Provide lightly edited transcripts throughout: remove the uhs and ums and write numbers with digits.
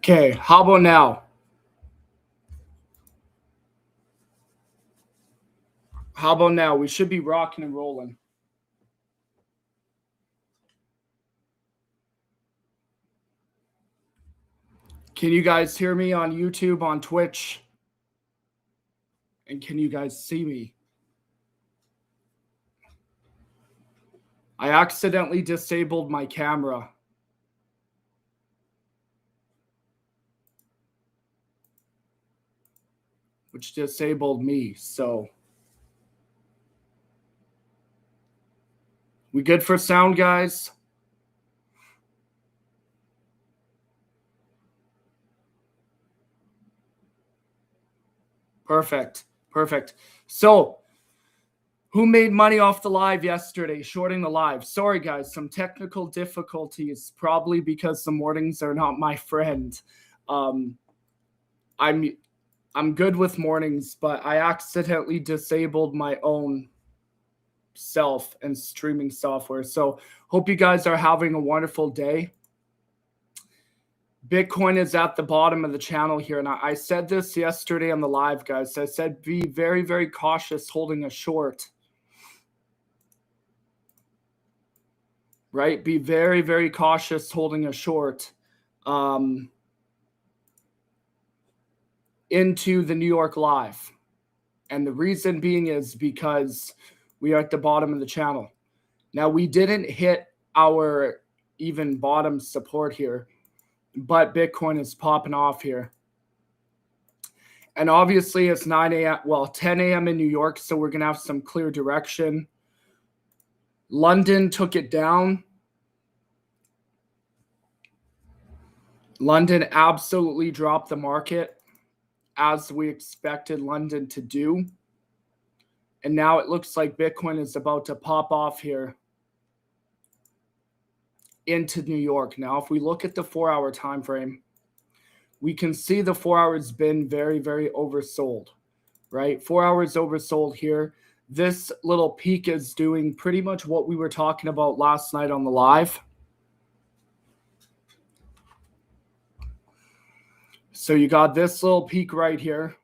Okay, how about now? How about now? We should be rocking and rolling. Can you guys hear me on YouTube, on Twitch? And can you guys see me? I accidentally disabled my camera. Which disabled me, so. We good for sound, guys? Perfect. Perfect. So, who made money off the live yesterday, shorting the live? Sorry, guys, some technical difficulties, probably because the mornings are not my friend. I'm good with mornings, but I accidentally disabled my own self and streaming software. So, hope you guys are having a wonderful day. Bitcoin is at the bottom of the channel here. And I said this yesterday on the live, guys. I said be very, very cautious holding a short. Right? Be very, very cautious holding a short into the New York live. And the reason being is because we are at the bottom of the channel. Now, we didn't hit our even bottom support here, but Bitcoin is popping off here. And obviously it's 9 a.m., well, 10 a.m. in New York, so we're going to have some clear direction. London took it down. London absolutely dropped the market, as we expected London to do. And now it looks like Bitcoin is about to pop off here into New York. Now, if we look at the 4-hour time frame, we can see the 4 hours been very, very oversold, right? 4 hours oversold here. This little peak is doing pretty much what we were talking about last night on the live. So you got this little peak right here.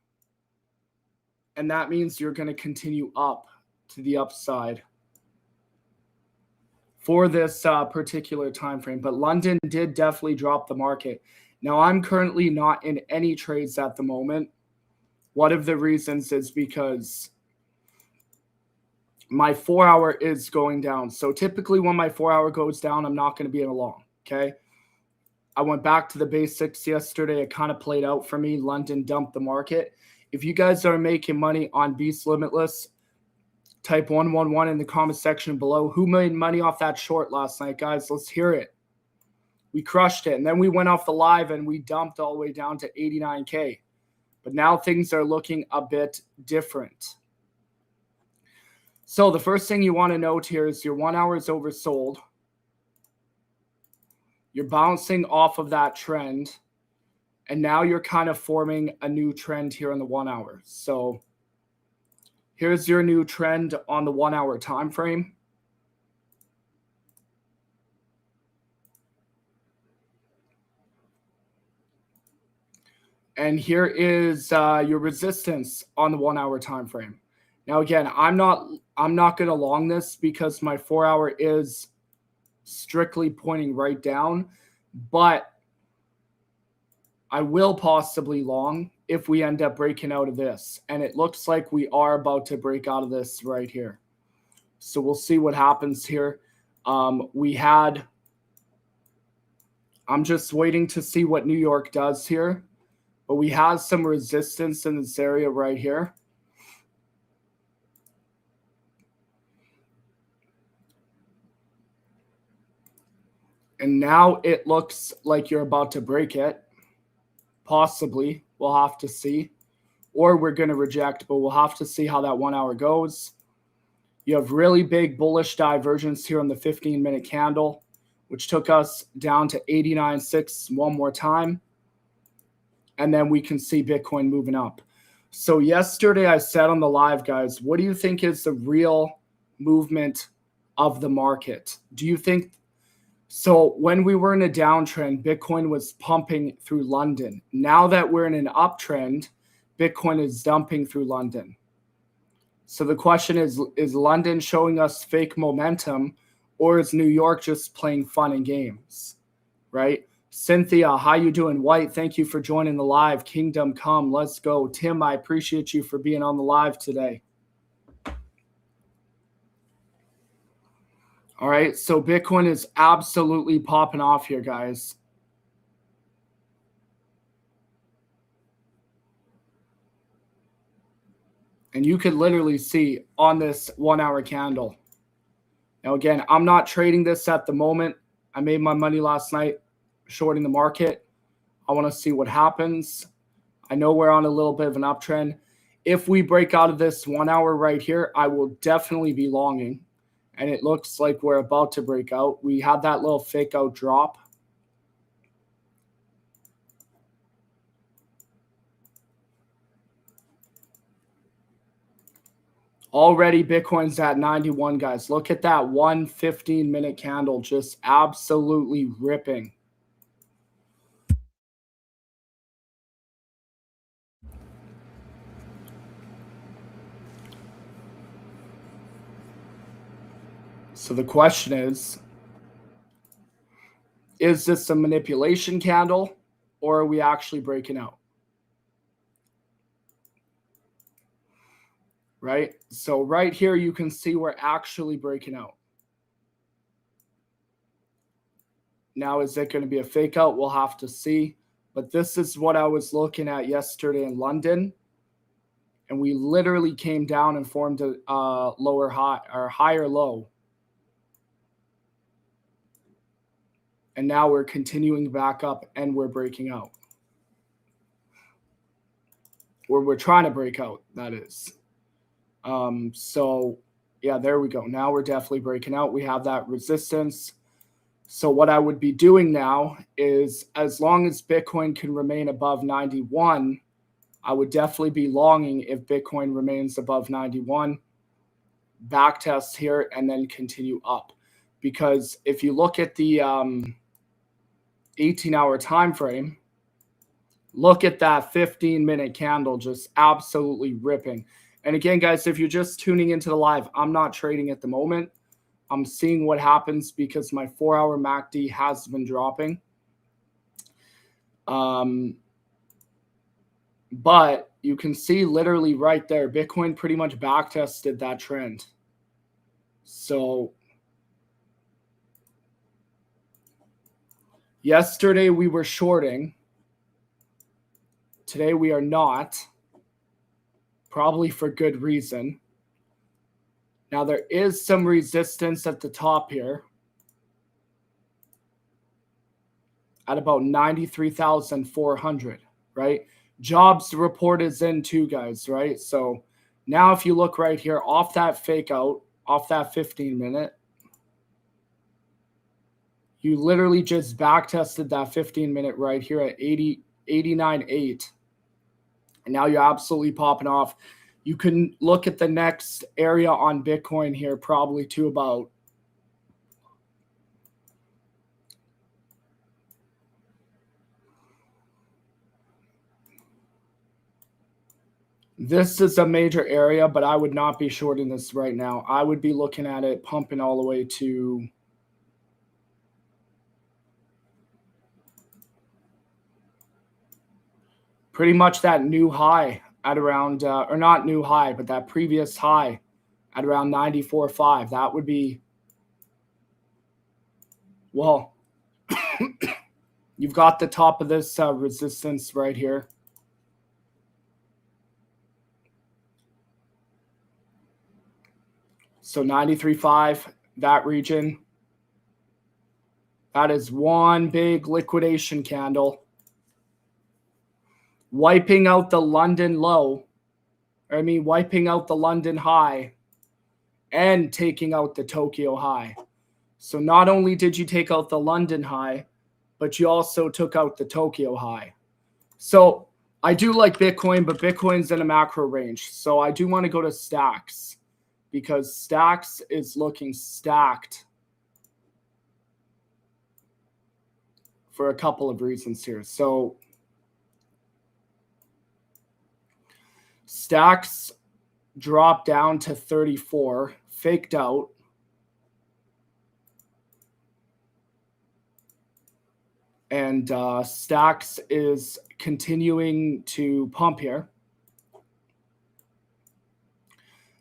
And that means you're going to continue up to the upside for this particular time frame. But London did definitely drop the market. Now, I'm currently not in any trades at the moment. One of the reasons is because my 4-hour is going down. So typically when my 4-hour goes down, I'm not going to be in a long, okay? I went back to the basics yesterday. It kind of played out for me. London dumped the market. If you guys are making money on Beast Limitless, type 111 in the comment section below. Who made money off that short last night, guys? Let's hear it. We crushed it. And then we went off the live and we dumped all the way down to 89K. But now things are looking a bit different. So the first thing you want to note here is your 1 hour is oversold. You're bouncing off of that trend. And now you're kind of forming a new trend here on the 1 hour. So here's your new trend on the 1 hour time frame. And here is your resistance on the 1 hour time frame. Now again, I'm not going to long this because my 4 hour is strictly pointing right down, but I will possibly long if we end up breaking out of this. And it looks like we are about to break out of this right here. So we'll see what happens here. I'm just waiting to see what New York does here. But we have some resistance in this area right here. And now it looks like you're about to break it. Possibly. We'll have to see. Or we're going to reject, but we'll have to see how that 1 hour goes. You have really big bullish divergence here on the 15-minute candle, which took us down to 89.6 one more time. And then we can see Bitcoin moving up. So yesterday I said on the live, guys, what do you think is the real movement of the market? Do you think So when we were in a downtrend, Bitcoin was pumping through London. Now that we're in an uptrend, Bitcoin is dumping through London. So the question is London showing us fake momentum, or is New York just playing fun and games, right? Cynthia, how you doing? White, thank you for joining the live. Kingdom Come, let's go. Tim, I appreciate you for being on the live today. All right, so Bitcoin is absolutely popping off here, guys. And you could literally see on this 1 hour candle. Now, again, I'm not trading this at the moment. I made my money last night shorting the market. I want to see what happens. I know we're on a little bit of an uptrend. If we break out of this 1 hour right here, I will definitely be longing. And it looks like we're about to break out. We had that little fake out drop. Already Bitcoin's at 91, guys. Look at that 1 15-minute candle just absolutely ripping. So the question is this a manipulation candle, or are we actually breaking out? Right? So right here, you can see we're actually breaking out. Now, is it going to be a fake out? We'll have to see. But this is what I was looking at yesterday in London. And we literally came down and formed a lower high or higher low. And now we're continuing back up and we're breaking out. Or we're trying to break out, that is. So yeah, there we go. Now we're definitely breaking out. We have that resistance. So what I would be doing now is, as long as Bitcoin can remain above 91, I would definitely be longing if Bitcoin remains above 91, back test here, and then continue up. Because if you look at the 18-hour time frame, look at that 15-minute candle just absolutely ripping. And again, guys, if you're just tuning into the live, I'm not trading at the moment. I'm seeing what happens because my 4-hour MACD has been dropping. But you can see literally right there, Bitcoin pretty much backtested that trend. So yesterday we were shorting. Today we are not. Probably for good reason. Now there is some resistance at the top here at about 93,400, right? Jobs report is in too, guys, right? So now if you look right here off that fake out, off that 15-minute, you literally just back tested that 15-minute right here at 89.8. And now you're absolutely popping off. You can look at the next area on Bitcoin here, probably to about this is a major area, but I would not be shorting this right now. I would be looking at it pumping all the way to pretty much that new high at around, or not new high, but that previous high at around 94.5. That would be, well, you've got the top of this resistance right here. So 93.5, that region. That is one big liquidation candle. Wiping out the London low, wiping out the London high and taking out the Tokyo high. So not only did you take out the London high, but you also took out the Tokyo high. So I do like Bitcoin, but Bitcoin's in a macro range. So I do want to go to stacks because stacks is looking stacked. for a couple of reasons here. So stacks dropped down to 34, faked out. And stacks is continuing to pump here.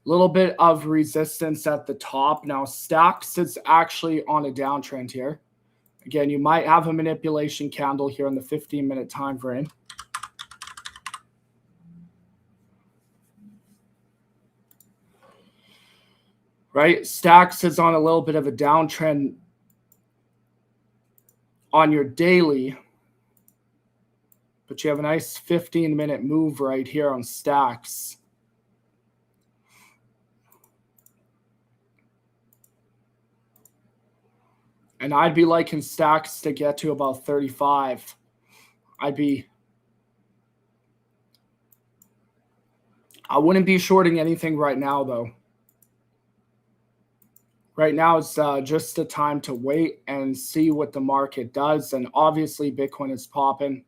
Little bit of resistance at the top. Now stacks is actually on a downtrend here. Again, you might have a manipulation candle here in the 15-minute time frame. Right? Stacks is on a little bit of a downtrend on your daily, but you have a nice 15-minute move right here on stacks. And I'd be liking stacks to get to about 35. I wouldn't be shorting anything right now, though. Right now, it's just a time to wait and see what the market does. And obviously, Bitcoin is popping.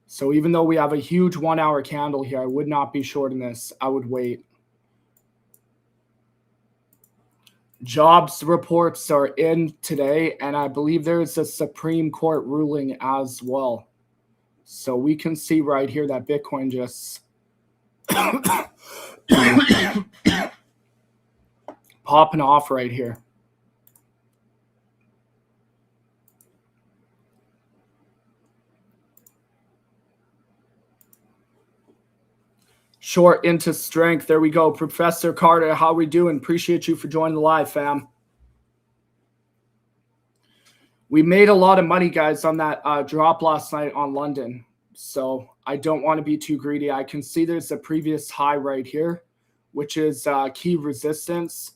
So even though we have a huge 1-hour candle here, I would not be shorting this. I would wait. Jobs reports are in today, and I believe there's a Supreme Court ruling as well. So we can see right here that Bitcoin just popping off right here. Short into strength. There we go. Professor Carter, how we doing? Appreciate you for joining the live, fam. We made a lot of money, guys, on that drop last night on London. So I don't want to be too greedy. I can see there's a previous high right here, which is key resistance.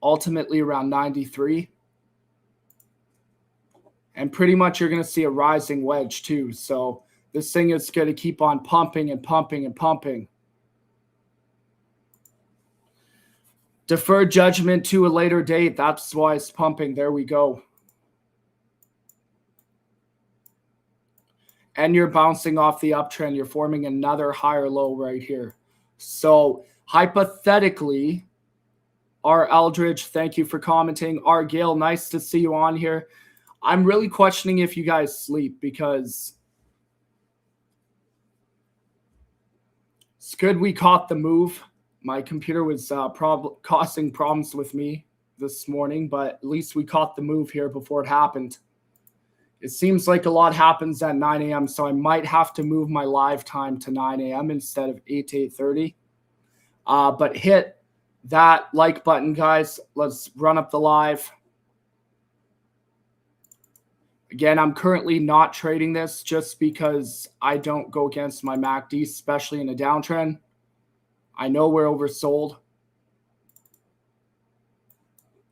Ultimately around 93. And pretty much you're going to see a rising wedge too. So this thing is going to keep on pumping and pumping and pumping. Deferred judgment to a later date. That's why it's pumping. There we go. And you're bouncing off the uptrend. You're forming another higher low right here. So hypothetically, R. Eldridge, thank you for commenting. R. Gale, nice to see you on here. I'm really questioning if you guys sleep because it's good we caught the move. My computer was causing problems with me this morning, but at least we caught the move here before it happened. It seems like a lot happens at 9 a.m., so I might have to move my live time to 9 a.m. instead of 8 to 8:30. But hit that like button, guys. Let's run up the live. Again, I'm currently not trading this just because I don't go against my MACD, especially in a downtrend. I know we're oversold.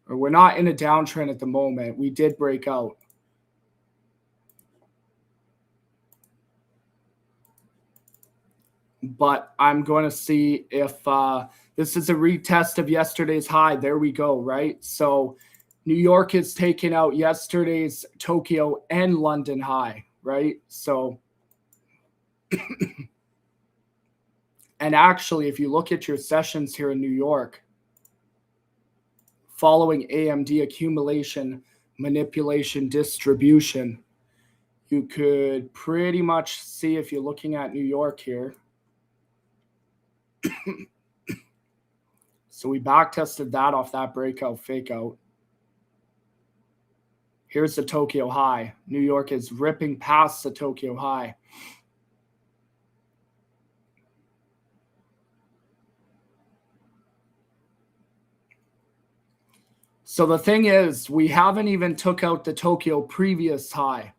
Or we're not in a downtrend at the moment. We did break out. But I'm going to see if this is a retest of yesterday's high. There we go, right? So New York is taking out yesterday's Tokyo and London high, right? So, and actually, if you look at your sessions here in New York, following AMD accumulation, manipulation, distribution, you could pretty much see if you're looking at New York here. So we back tested that off that breakout, fake out. Here's the Tokyo high. New York is ripping past the Tokyo high. So the thing is, we haven't even took out the Tokyo previous high.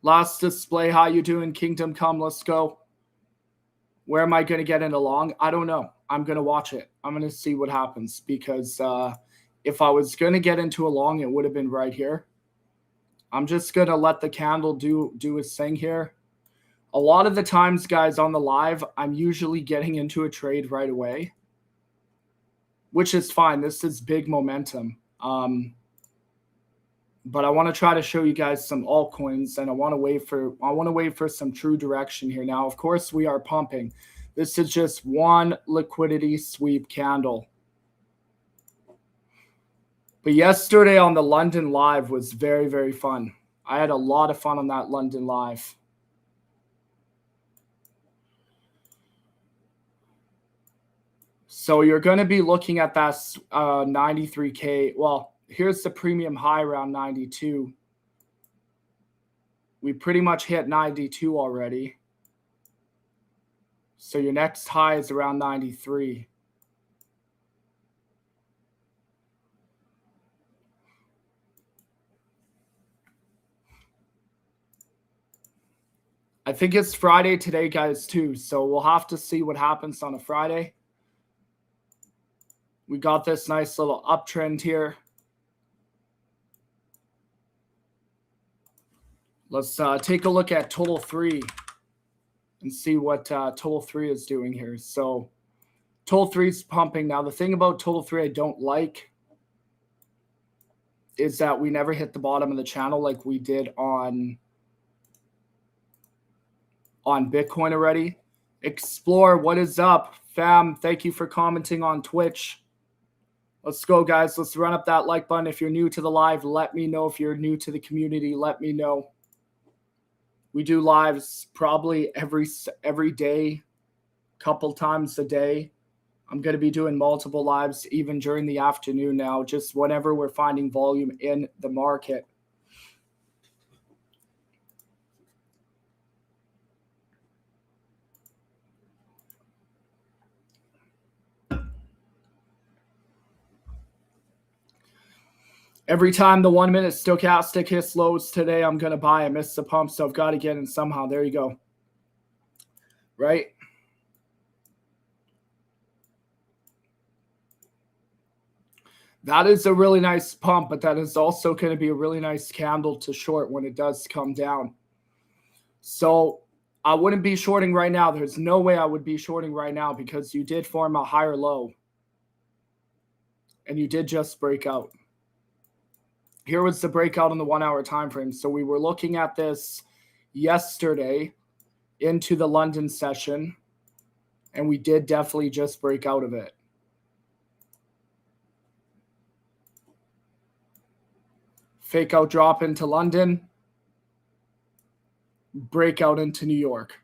Last display, how you doing? Kingdom Come, let's go. Where am I going to get in a long? I don't know. I'm going to watch it. I'm going to see what happens because if I was going to get into a long, it would have been right here. I'm just going to let the candle do its thing here. A lot of the times, guys, on the live, I'm usually getting into a trade right away. which is fine. This is big momentum. But I want to try to show you guys some altcoins, and I want to wait for some true direction here. Now, of course, we are pumping. This is just one liquidity sweep candle. But yesterday on the London Live was very, very fun. I had a lot of fun on that London Live. So you're going to be looking at that 93K. Well, here's the premium high around 92. We pretty much hit 92 already. So your next high is around 93. I think it's Friday today, guys, too. So we'll have to see what happens on a Friday. We got this nice little uptrend here. Let's take a look at total 3 and see what total 3 is doing here. So total 3 is pumping. Now, the thing about total 3 I don't like is that we never hit the bottom of the channel like we did on Bitcoin already. Explore, what is up? Fam, thank you for commenting on Twitch. Let's go, guys. Let's run up that like button. If you're new to the live, let me know. If you're new to the community, let me know. We do lives probably every day, couple times a day. I'm going to be doing multiple lives even during the afternoon now, just whenever we're finding volume in the market. Every time the 1 minute stochastic hits lows today, I'm going to buy. I missed the pump, so I've got to get in somehow. There you go. Right? That is a really nice pump, but that is also going to be a really nice candle to short when it does come down. So I wouldn't be shorting right now. There's no way I would be shorting right now because you did form a higher low. And you did just break out. Here was the breakout on the 1 hour time frame. So we were looking at this yesterday into the London session, and we did definitely just break out of it. Fake out drop into London, breakout into New York,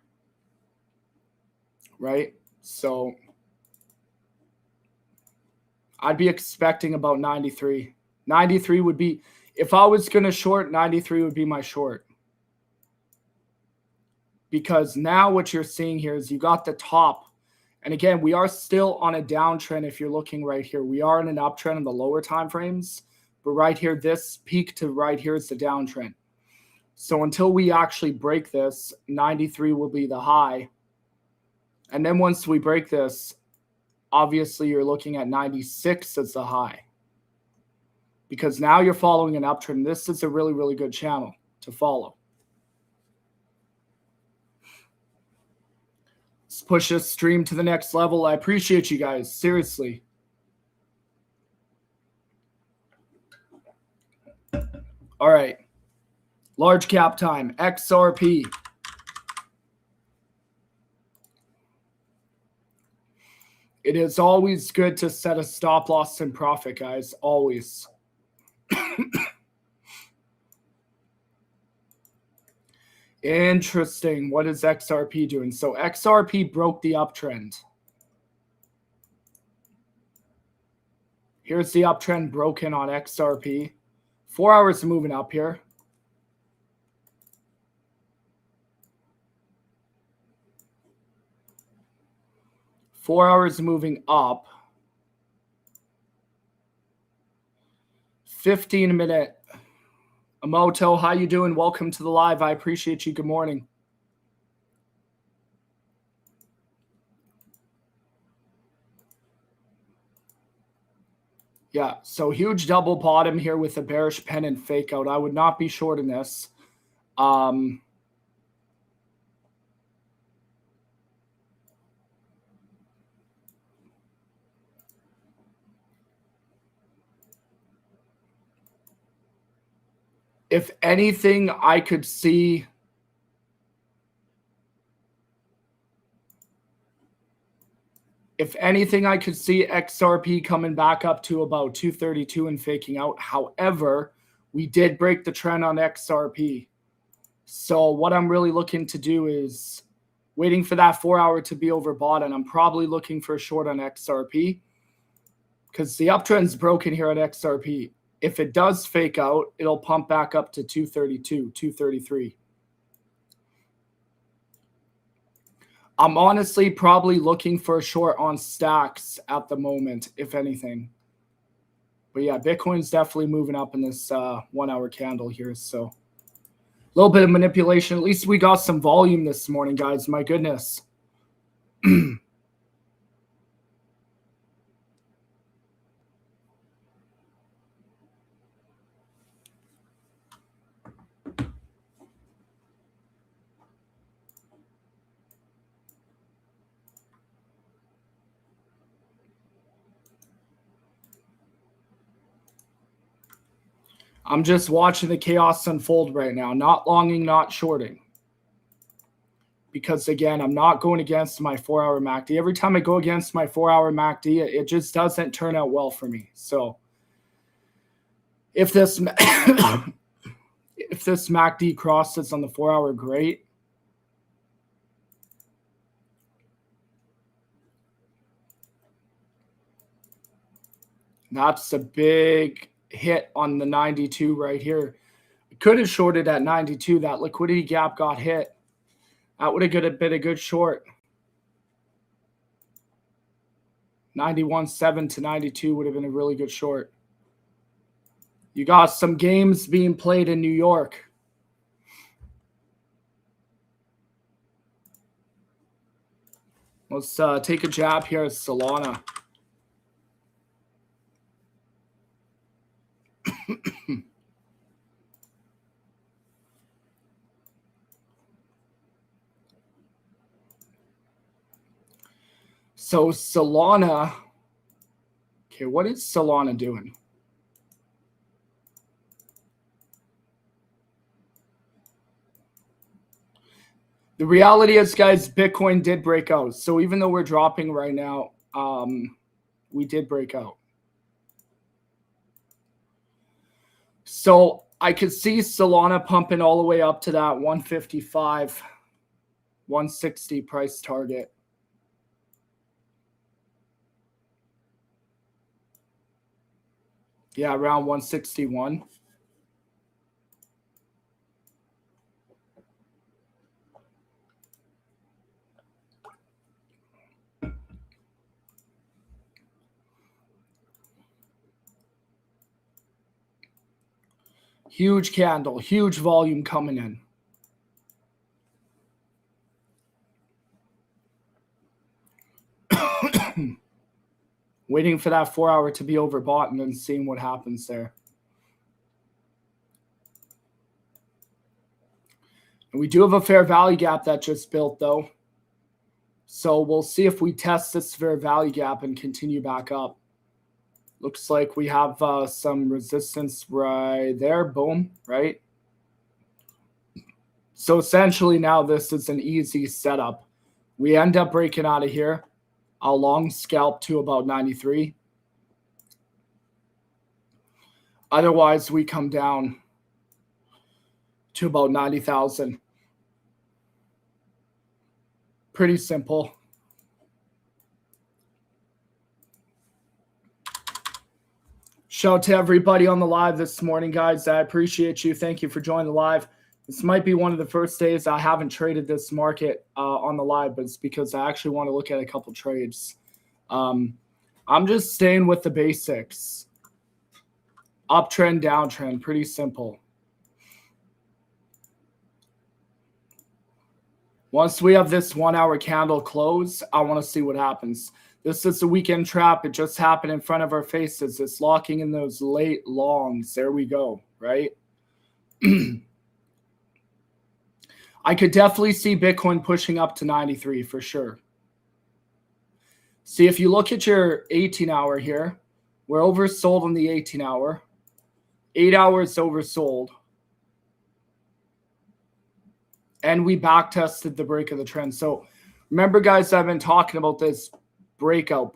right? So I'd be expecting about 93. 93 would be, if I was going to short, 93 would be my short. Because now what you're seeing here is you got the top. And again, we are still on a downtrend if you're looking right here. We are in an uptrend in the lower time frames. But right here, this peak to right here is the downtrend. So until we actually break this, 93 will be the high. And then once we break this, obviously you're looking at 96 as the high. Because now you're following an uptrend. This is a really, really good channel to follow. Let's push this stream to the next level. I appreciate you guys. Seriously. All right. Large cap time. XRP. It is always good to set a stop loss and profit, guys. Always. Interesting. What is XRP doing? So XRP broke the uptrend. Here's the uptrend broken on XRP. 4 hours moving up here. Four hours moving up. 15-minute. Amoto, how you doing? Welcome to the live. I appreciate you. Good morning. Yeah, so huge double bottom here with a bearish pennant fake out. I would not be shorting this. If anything, I could see XRP coming back up to about 232 and faking out. However, we did break the trend on XRP. So what I'm really looking to do is waiting for that 4 hour to be overbought, and I'm probably looking for a short on XRP because the uptrend's broken here at XRP. If it does fake out, it'll pump back up to 232, 233. I'm honestly probably looking for a short on stacks at the moment, if anything. But yeah, Bitcoin's definitely moving up in this 1 hour candle here. So a little bit of manipulation. At least we got some volume this morning, guys. My goodness. I'm just watching the chaos unfold right now. Not longing, not shorting. Because, again, I'm not going against my 4 hour MACD. Every time I go against my 4 hour MACD, it just doesn't turn out well for me. So if this if this MACD crosses on the 4 hour, great. That's a big hit on the 92 right here. It could have shorted at 92. That liquidity gap got hit. That would have been a good short. 91.7 to 92 would have been a really good short. You got some games being played in New York. Let's take a jab here at Solana. So Solana, okay, what is Solana doing? The reality is, guys, Bitcoin did break out. So even though we're dropping right now, we did break out. So I could see Solana pumping all the way up to that 155, 160 price target. Yeah, around 161. Huge candle, huge volume coming in. Waiting for that 4 hour to be overbought and then seeing what happens there. And we do have a fair value gap that just built, though. So we'll see if we test this fair value gap and continue back up. Looks like we have some resistance right there. Boom, right? So essentially now this is an easy setup. We end up breaking out of here. I'll long scalp to about 93. Otherwise, we come down to about 90,000. Pretty simple. Shout out to everybody on the live this morning, guys. I appreciate you. Thank you for joining the live. This might be one of the first days I haven't traded this market on the live, but it's because I actually want to look at a couple trades. I'm just staying with the basics. Uptrend, downtrend, pretty simple. Once we have this 1 hour candle close, I want to see what happens. This is a weekend trap. It just happened in front of our faces. It's locking in those late longs. There we go, right? I could definitely see Bitcoin pushing up to 93 for sure. See, if you look at your 18-hour here, we're oversold on the 18-hour. 8 hours oversold. and we back tested the break of the trend. So remember, guys, I've been talking about this breakout.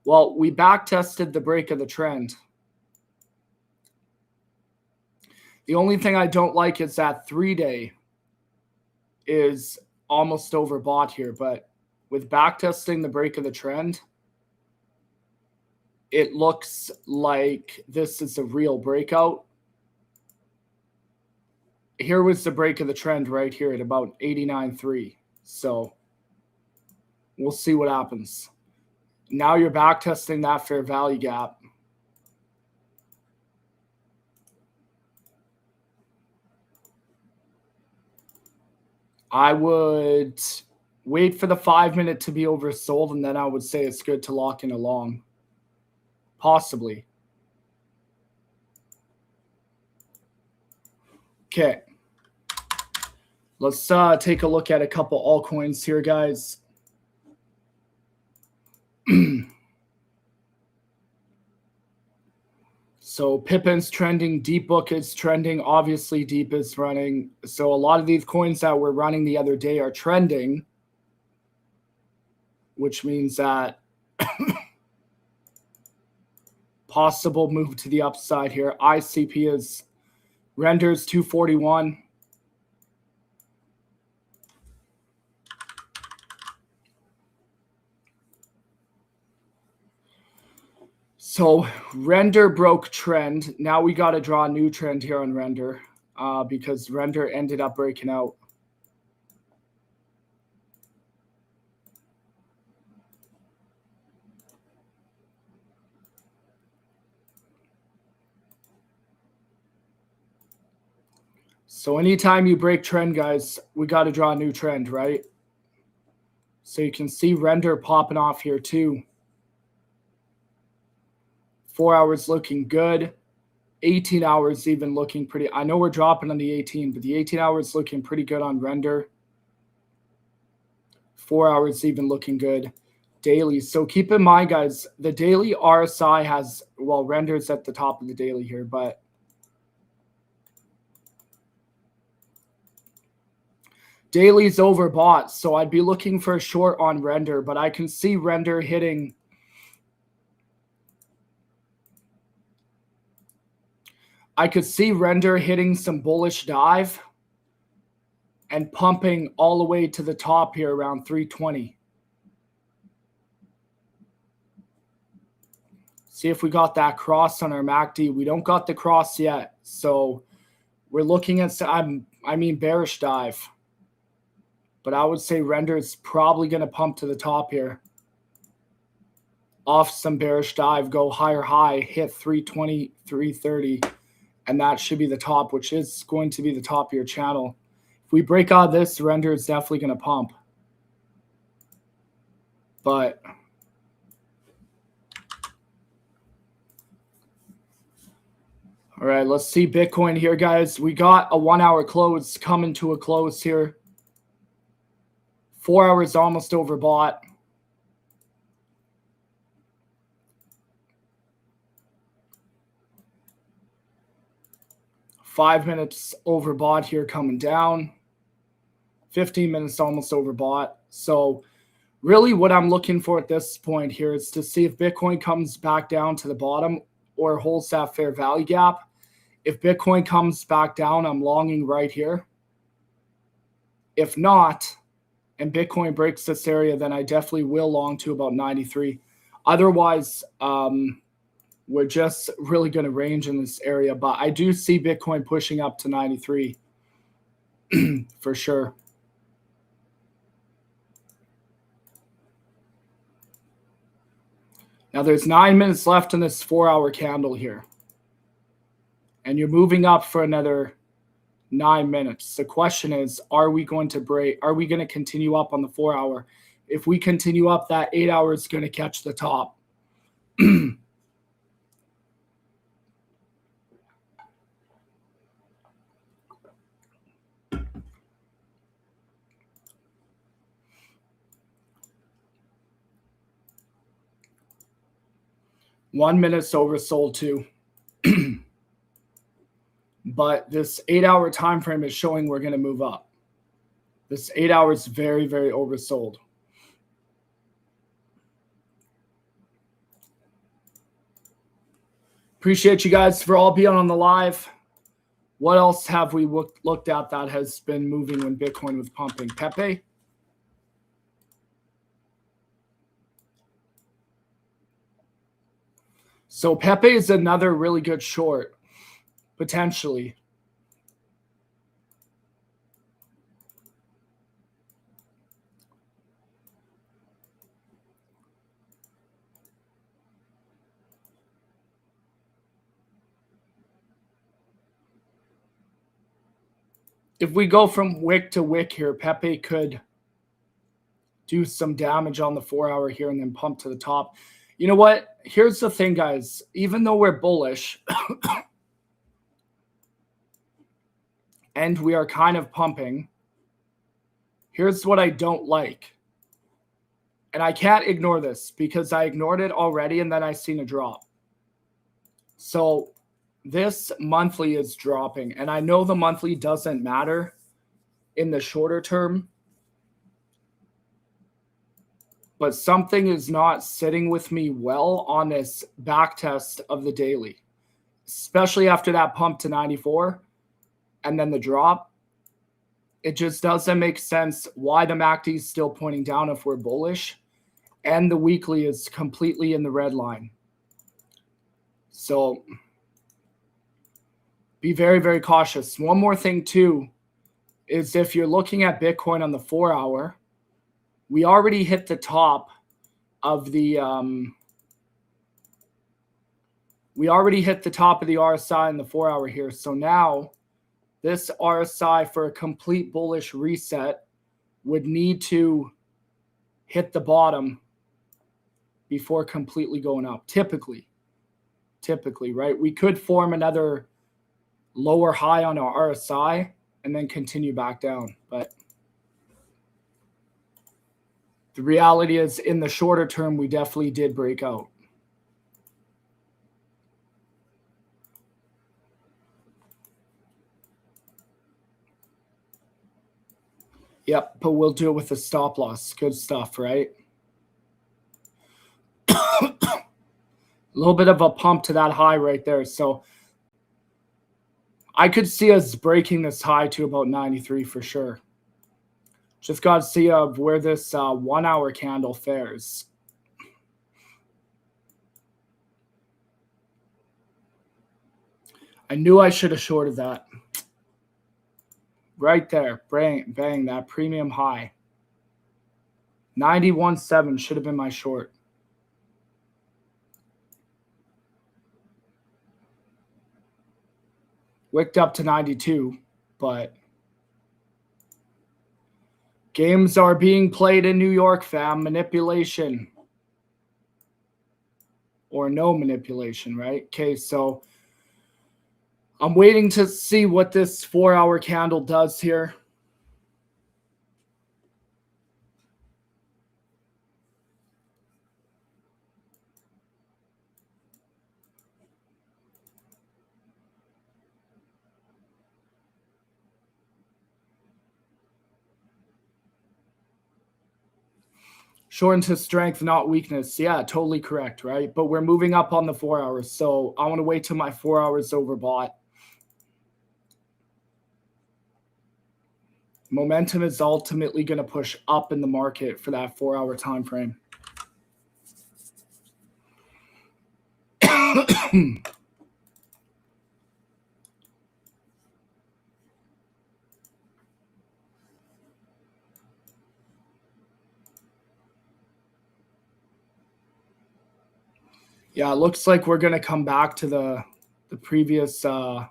Well, we back tested the break of the trend. The only thing I don't like is that 3-day is almost overbought here, but with back testing the break of the trend, it looks like this is a real breakout. Here was the break of the trend right here at about 89.3. So we'll see what happens. Now you're back testing that fair value gap. I would wait for the 5-minute to be oversold, and then I would say it's good to lock in a long. Possibly. Okay. Let's take a look at a couple altcoins here, guys. So Pippin's trending, Deep Book is trending, obviously Deep is running. So a lot of these coins that were running the other day are trending, which means that possible move to the upside here. ICP is renders 241. So render broke trend. Now we got to draw a new trend here on render because render ended up breaking out. So anytime you break trend, guys, we got to draw a new trend, right? So you can see render popping off here too. 4 hours looking good. 18 hours even looking pretty. I know we're dropping on the 18, but the 18 hours looking pretty good on render. 4 hours even looking good. Daily. So keep in mind, guys, the daily RSI has, well, renders at the top of the daily here, but daily's overbought. So I'd be looking for a short on render, but I can see render hitting. I could see render hitting some bullish dive and pumping all the way to the top here around 320. See if we got that cross on our MACD. We don't got the cross yet. So we're looking at, bearish dive. But I would say render is probably going to pump to the top here. Off some bearish dive, go higher high, hit 320, 330. And that should be the top, which is going to be the top of your channel. If we break out this, render is definitely going to pump. But all right, let's see Bitcoin here, guys. We got a 1 hour close coming to a close here. 4 hours almost overbought. Five minutes overbought here coming down. 15 minutes almost overbought. So really what I'm looking for at this point here is to see if Bitcoin comes back down to the bottom or holds that fair value gap. If Bitcoin comes back down, I'm longing right here. If not, and Bitcoin breaks this area, then I definitely will long to about 93. Otherwise, we're just really going to range in this area. But I do see Bitcoin pushing up to 93 for sure. Now there's 9 minutes left in this 4 hour candle here. And you're moving up for another 9 minutes. The question is, are we going to break? Are we going to continue up on the 4 hour? If we continue up, that 8 hour is going to catch the top. 1 minute's oversold too. but this 8-hour time frame is showing we're going to move up. This 8 hours very, very oversold. Appreciate you guys for all being on the live. What else have we looked at that has been moving when Bitcoin was pumping? Pepe? So Pepe is another really good short, potentially. If we go from wick to wick here, Pepe could do some damage on the 4-hour here and then pump to the top. You know what? Here's the thing, guys. Even though we're bullish and we are kind of pumping, here's what I don't like. And I can't ignore this because I ignored it already and then I seen a drop. So this monthly is dropping. And I know the monthly doesn't matter in the shorter term, but something is not sitting with me well on this back test of the daily, especially after that pump to 94 and then the drop. It just doesn't make sense why the MACD is still pointing down if we're bullish and the weekly is completely in the red line. So be very, very cautious. One more thing too is if you're looking at Bitcoin on the 4-hour, we already hit the top of the RSI in the 4-hour here. So now this RSI for a complete bullish reset would need to hit the bottom before completely going up. Typically, right? We could form another lower high on our RSI and then continue back down. But the reality is in the shorter term, we definitely did break out. Yep, but we'll do it with a stop loss. Good stuff, right? A little bit of a pump to that high right there. So I could see us breaking this high to about 93 for sure. Just got to see where this 1-hour candle fares. I knew I should have shorted that. Right there. Bang, that premium high. 91.7 should have been my short. Wicked up to 92, but games are being played in New York, fam. Manipulation. Or no manipulation, right? Okay, so I'm waiting to see what this 4-hour candle does here. Short into strength, not weakness. Yeah, totally correct, right? But we're moving up on the 4 hours, so I want to wait till my 4 hours overbought. Momentum is ultimately going to push up in the market for that 4-hour time frame. Yeah, it looks like we're going to come back to the previous low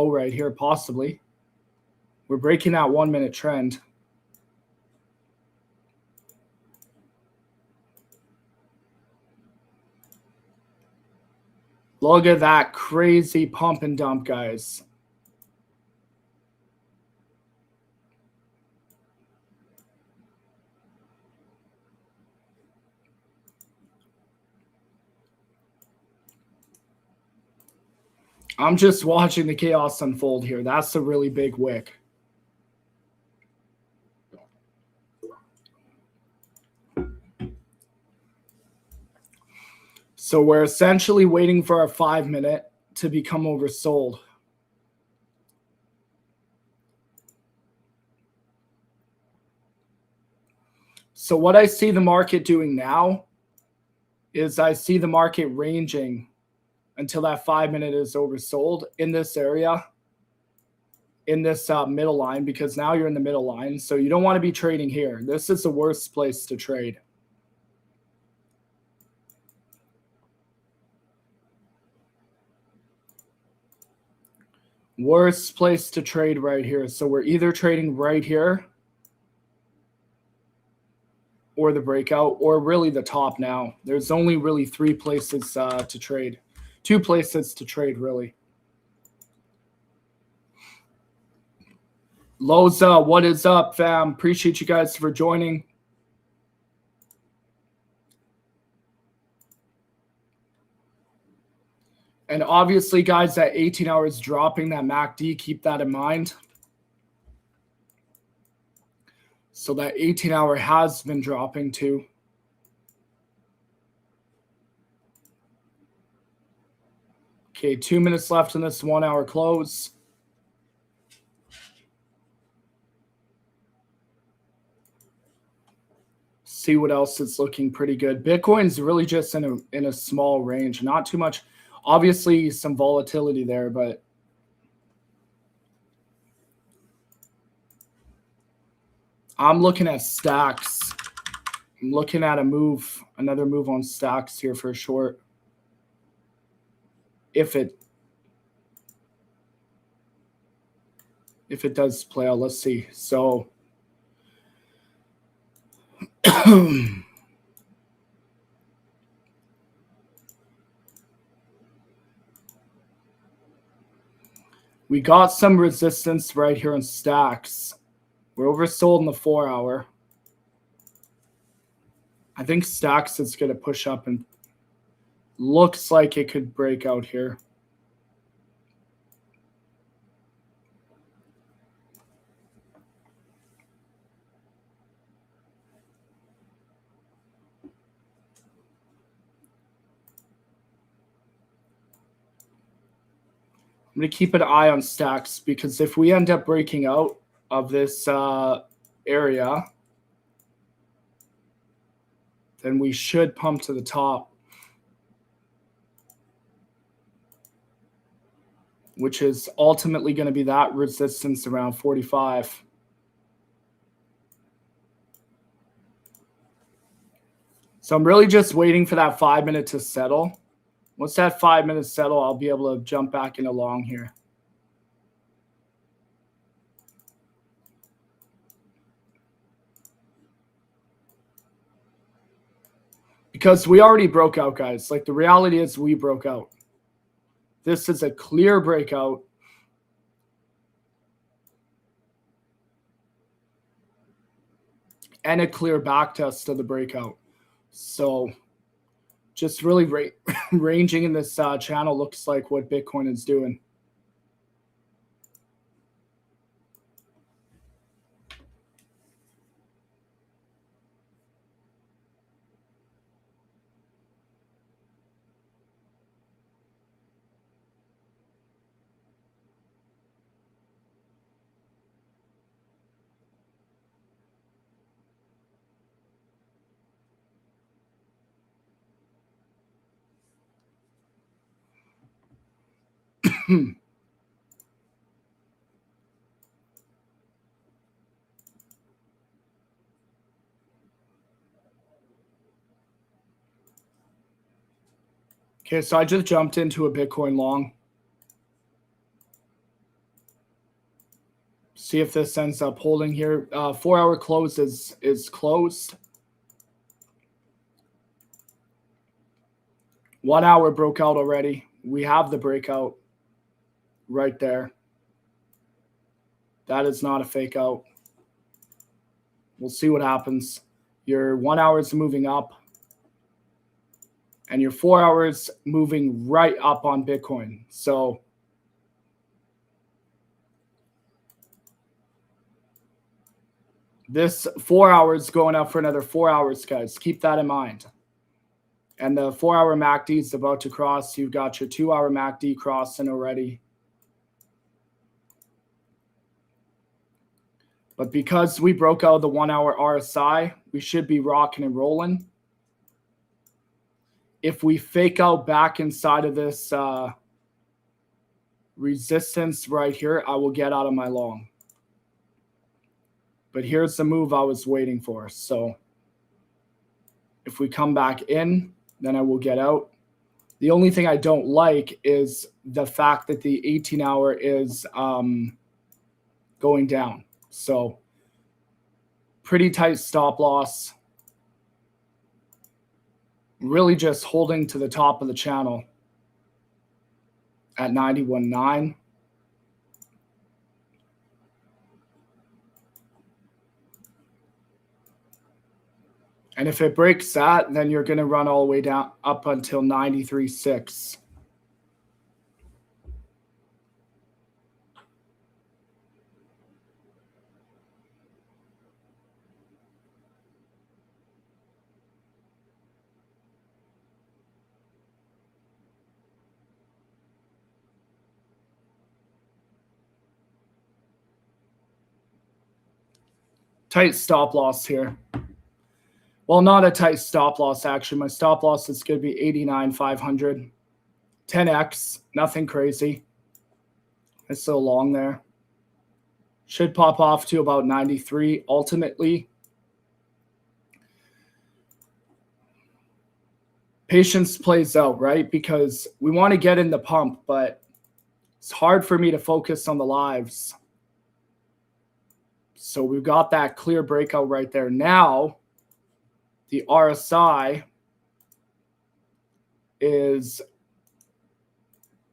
right here, possibly. We're breaking that 1-minute trend. Look at that crazy pump and dump, guys. I'm just watching the chaos unfold here. That's a really big wick. So we're essentially waiting for our 5-minute to become oversold. So what I see the market doing now is I see the market ranging until that 5-minute is oversold in this area, in this middle line, because now you're in the middle line. So you don't want to be trading here. This is the worst place to trade. Worst place to trade right here. So we're either trading right here or the breakout, or really the top now. There's only really 3 places to trade. 2 places to trade, really. Loza, what is up, fam? Appreciate you guys for joining. And obviously, guys, that 18 hours dropping, that MACD, keep that in mind. So that 18-hour has been dropping too. Okay, 2 minutes left in this 1-hour close. See what else is looking pretty good. Bitcoin's really just in a small range, not too much. Obviously, some volatility there, but I'm looking at stacks. I'm looking at another move on stacks here for a short. If it does play out, let's see. So we got some resistance right here on stacks. We're oversold in the 4-hour. I think stacks is going to push up and looks like it could break out here. I'm going to keep an eye on stacks, because if we end up breaking out of this area, then we should pump to the top, which is ultimately going to be that resistance around 45. So I'm really just waiting for that 5-minute to settle. Once that 5-minute settle, I'll be able to jump back into long here. Because we already broke out, guys. Like, the reality is we broke out. This is a clear breakout. And a clear back test of the breakout. So just really ranging in this channel looks like what Bitcoin is doing. Okay, so I just jumped into a Bitcoin long. See if this ends up holding here. 4-hour close is closed. 1 hour broke out already. We have the breakout right there. That is not a fake out. We'll see what happens. Your 1 hour is moving up, and your 4 hours moving right up on Bitcoin. So This 4 hours going up for another 4 hours, guys. Keep that in mind. And the 4 hour MACD is about to cross. You've got your 2 hour MACD crossing already. But because we broke out the 1 hour RSI, we should be rocking and rolling. If we fake out back inside of this resistance right here, I will get out of my long. But here's the move I was waiting for. So if we come back in, then I will get out. The only thing I don't like is the fact that the 18 hour is going down. So pretty tight stop loss. Really just holding to the top of the channel at 91.9. And if it breaks that, then you're going to run all the way down up until 93.6. Tight stop loss here. Well, not a tight stop loss, actually. My stop loss is going to be 89,500. 10x, nothing crazy. It's still long there. Should pop off to about 93 ultimately. Patience plays out, right? Because we want to get in the pump, but it's hard for me to focus on the lives. So we've got that clear breakout right there. Now, the RSI is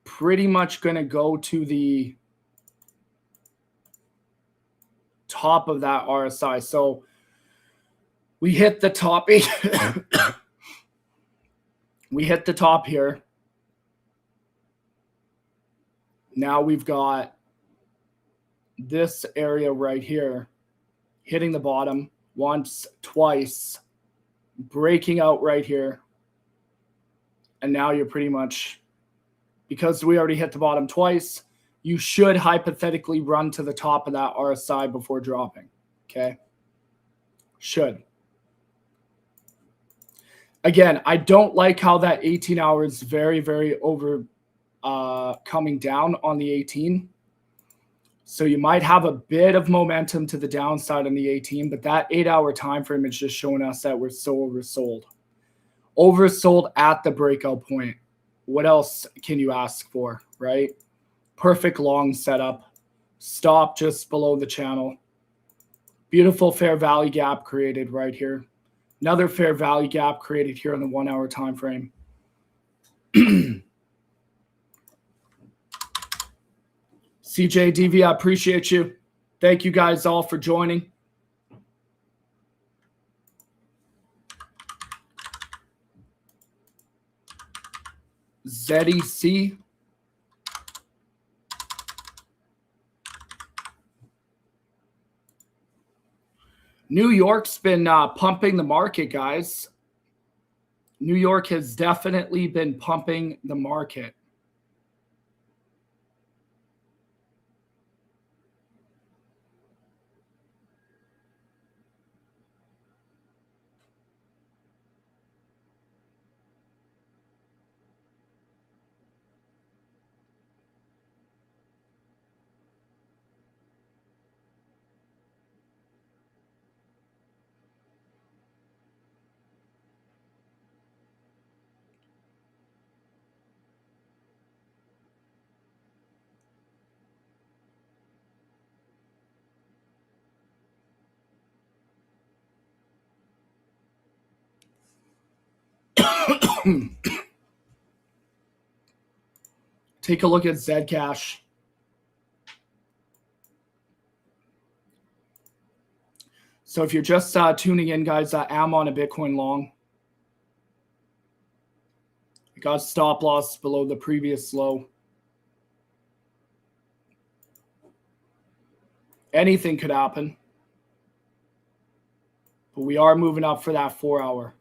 pretty much going to go to the top of that RSI. So we hit the top. We hit the top here. Now we've got this area right here hitting the bottom once, twice, breaking out right here. And now you're pretty much, because we already hit the bottom twice, you should hypothetically run to the top of that RSI before dropping. Okay? Should. Again, I don't like how that 18 hours very, very over coming down on the 18. So you might have a bit of momentum to the downside on the 18, but that 8 hour time frame is just showing us that we're so oversold. Oversold at the breakout point. What else can you ask for, right? Perfect long setup. Stop just below the channel. Beautiful fair value gap created right here. Another fair value gap created here on the 1 hour time frame. CJ, DV, I appreciate you. Thank you guys all for joining. ZEC. New York's been pumping the market, guys. New York has definitely been pumping the market. Take a look at Zcash. So if you're just tuning in, guys, I am on a Bitcoin long. I got stop loss below the previous low. Anything could happen. But we are moving up for that 4 hour.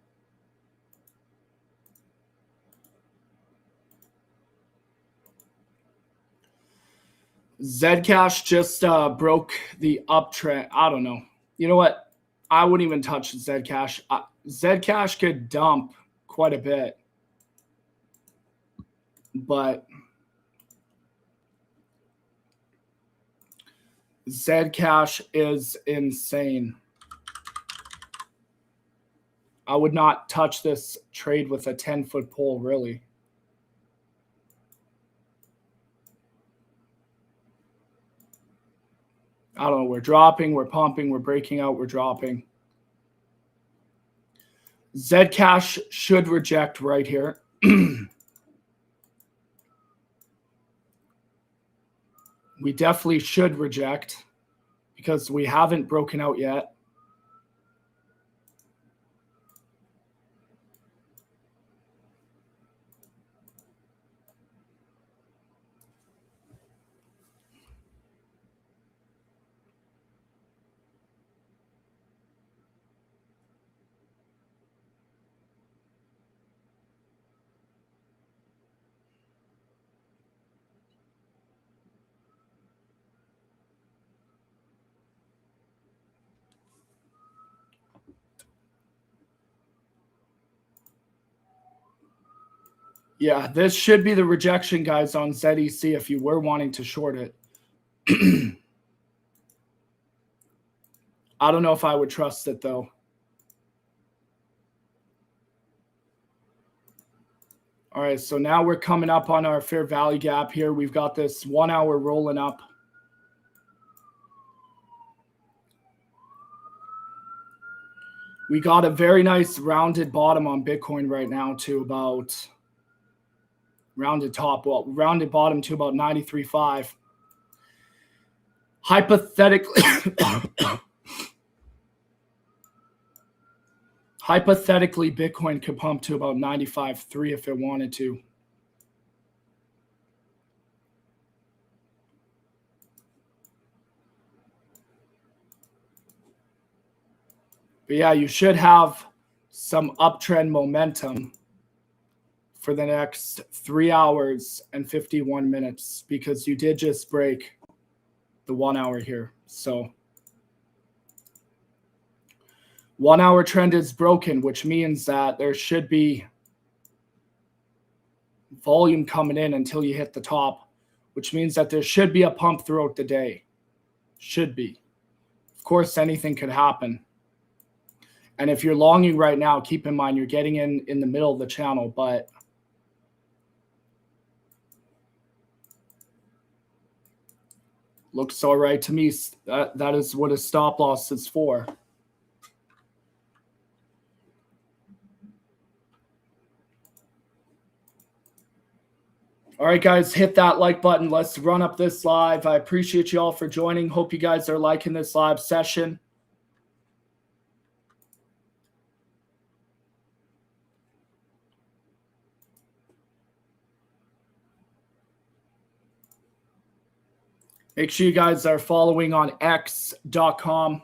Zcash just broke the uptrend. I don't know. You know what? I wouldn't even touch Zcash. Zcash could dump quite a bit. But Zcash is insane. I would not touch this trade with a 10-foot pole, really. I don't know. We're dropping, we're pumping, we're breaking out, we're dropping. Zcash should reject right here. We definitely should reject because we haven't broken out yet. Yeah, this should be the rejection, guys, on ZEC if you were wanting to short it. I don't know if I would trust it, though. All right, so now we're coming up on our fair value gap here. We've got this 1 hour rolling up. We got a very nice rounded bottom on Bitcoin right now to about rounded top, well, rounded bottom to about 93.5. Hypothetically, Bitcoin could pump to about 95.3 if it wanted to. But yeah, you should have some uptrend momentum for the next 3 hours and 51 minutes because you did just break the 1 hour here. So 1 hour trend is broken, which means that there should be volume coming in until you hit the top, which means that there should be a pump throughout the day. Should be. Of course, anything could happen. And if you're longing right now, keep in mind you're getting in the middle of the channel, but looks all right to me. That is what a stop loss is for. All right, guys, hit that like button. Let's run up this live. I appreciate you all for joining. Hope you guys are liking this live session. Make sure you guys are following on x.com.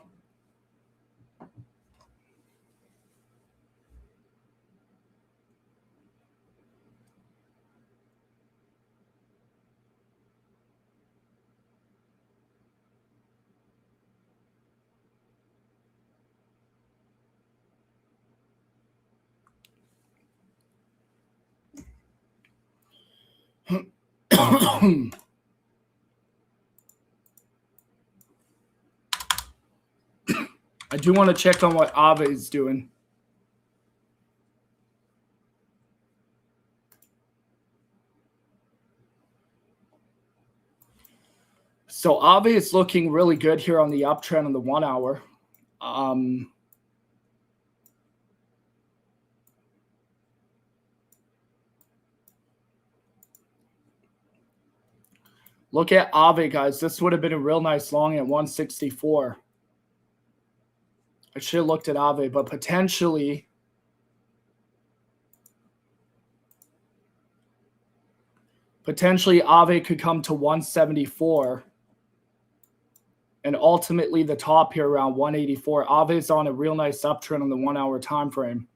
I do want to check on what AAVE is doing. So AAVE is looking really good here on the uptrend on the 1 hour. Look at AAVE, guys. This would have been a real nice long at 164. I should have looked at AAVE, but potentially AAVE could come to 174 And ultimately the top here around 184. AAVE is on a real nice uptrend on the 1 hour time frame.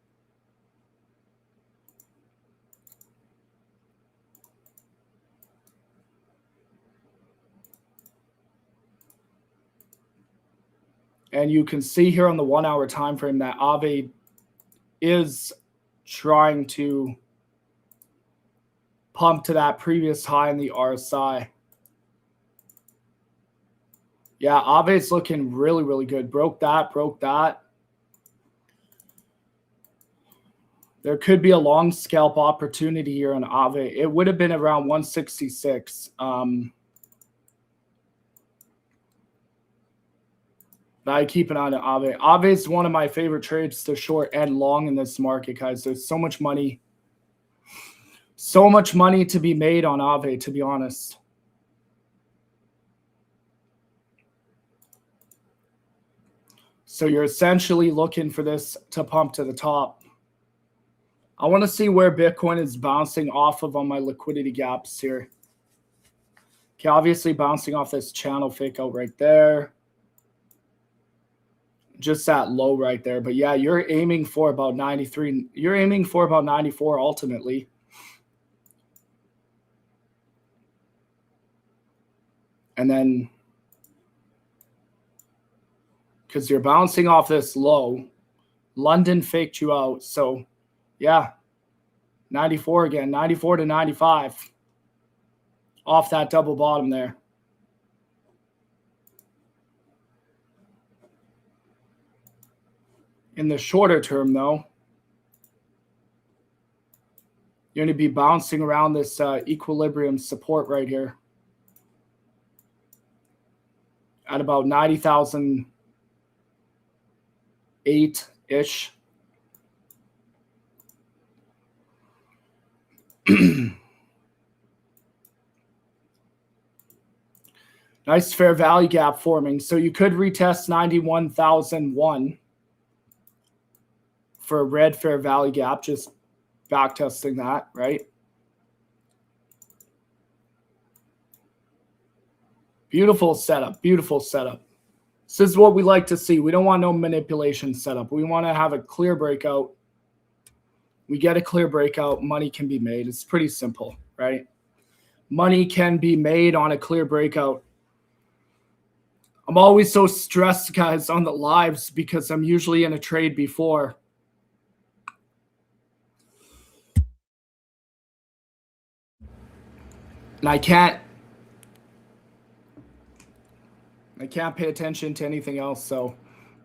And you can see here on the 1 hour time frame that AAVE is trying to pump to that previous high in the RSI. Yeah, AAVE is looking really, really good. Broke that, broke that. There could be a long scalp opportunity here on AAVE. It would have been around 166. But I keep an eye on AAVE. AAVE is one of my favorite trades to short and long in this market, guys. There's so much money to be made on AAVE, to be honest. So you're essentially looking for this to pump to the top. I want to see where Bitcoin is bouncing off of on my liquidity gaps here. Okay, obviously bouncing off this channel fake out right there. Just that low right there. But yeah, you're aiming for about 93. You're aiming for about 94 ultimately. And then, because you're bouncing off this low, London faked you out. So yeah, 94 again, 94 to 95 off that double bottom there. In the shorter term, though, you're going to be bouncing around this equilibrium support right here at about 90,008-ish. Nice fair value gap forming. So you could retest 91,001 for a red fair value gap, just back testing that, right? Beautiful setup, beautiful setup. This is what we like to see. We don't want no manipulation setup. We want to have a clear breakout. We get a clear breakout, money can be made. It's pretty simple, right? Money can be made on a clear breakout. I'm always so stressed, guys, on the lives because I'm usually in a trade before. And I can't pay attention to anything else. So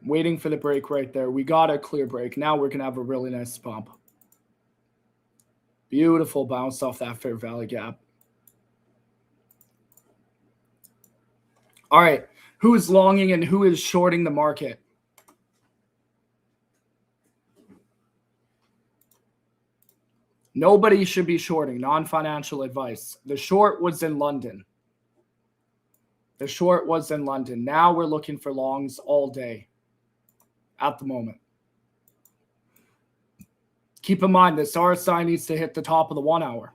waiting for the break right there. We got a clear break. Now we're going to have a really nice pump. Beautiful bounce off that fair value gap. All right. Who is longing and who is shorting the market? Nobody should be shorting. Non-financial advice. The short was in London. The short was in London. Now we're looking for longs all day at the moment. Keep in mind, this RSI needs to hit the top of the 1 hour.